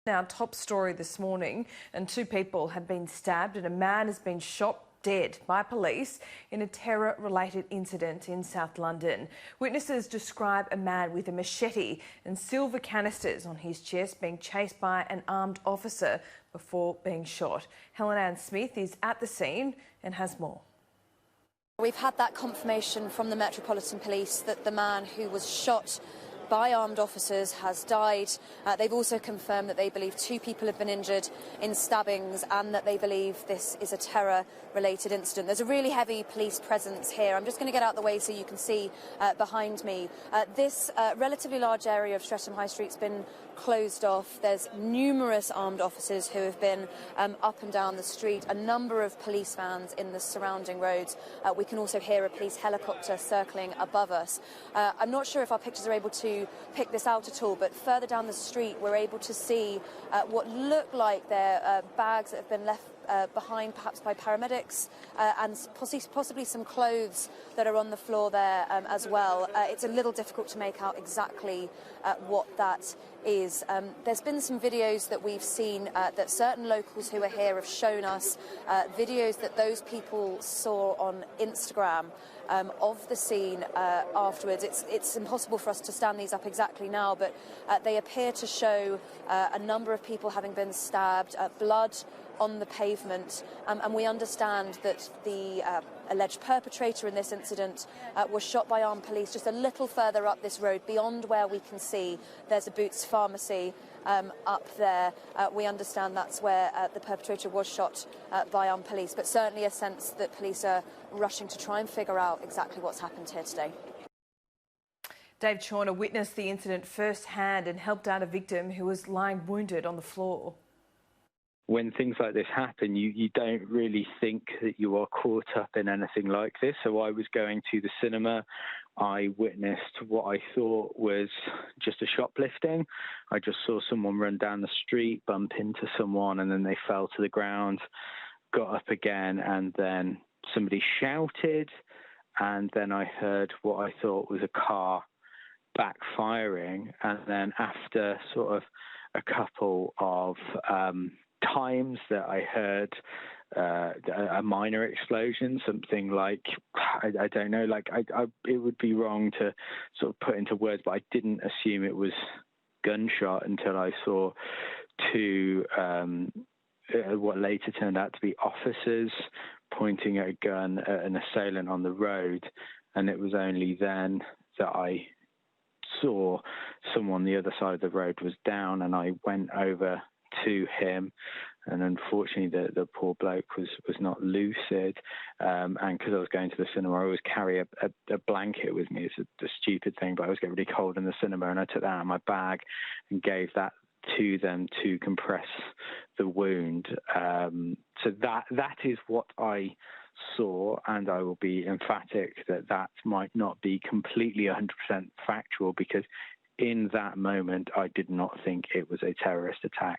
Now, top story this morning, and two people have been stabbed and a man has been shot dead by police in a terror-related incident in South London. Witnesses describe a man with a machete and silver canisters on his chest being chased by an armed officer before being shot. Helen Ann Smith is at the scene and has more. We've had that confirmation from the Metropolitan Police that the man who was shot by armed officers has died. They've also confirmed that they believe two people have been injured in stabbings and that they believe this is a terror-related incident. There's a really heavy police presence here. I'm just going to get out the way so you can see behind me. This relatively large area of Streatham High Street's been closed off. There's numerous armed officers who have been up and down the street, a number of police vans in the surrounding roads. We can also hear a police helicopter circling above us. I'm not sure if our pictures are able to pick this out at all, but further down the street we're able to see what look like they're bags that have been left behind perhaps by paramedics and possibly some clothes that are on the floor there as well. It's a little difficult to make out exactly what that is. There's been some videos that we've seen that certain locals who are here have shown us, videos that those people saw on Instagram of the scene afterwards. It's impossible for us to stand these up exactly now, but they appear to show a number of people having been stabbed, blood on the pavement, and we understand that the alleged perpetrator in this incident was shot by armed police just a little further up this road, beyond where we can see there's a Boots pharmacy up there. We understand that's where the perpetrator was shot by armed police, but certainly a sense that police are rushing to try and figure out exactly what's happened here today. Dave Chawner witnessed the incident firsthand and helped out a victim who was lying wounded on the floor. When things like this happen, you don't really think that you are caught up in anything like this. So I was going to the cinema. I witnessed what I thought was just a shoplifting. I just saw someone run down the street, bump into someone, and then they fell to the ground, got up again, and then somebody shouted. And then I heard what I thought was a car backfiring. And then after sort of a couple of times that I heard a minor explosion, something like, I don't know, like it would be wrong to sort of put into words, but I didn't assume it was gunshot until I saw two, what later turned out to be officers pointing at a gun at an assailant on the road. And it was only then that I saw someone on the other side of the road was down, and I went over to him, and unfortunately the poor bloke was not lucid, and because I was going to the cinema, I always carry a blanket with me. It's a stupid thing, but I always get really cold in the cinema, and I took that out of my bag and gave that to them to compress the wound. So that is what I saw, and I will be emphatic that might not be completely 100% factual, because in that moment I did not think it was a terrorist attack.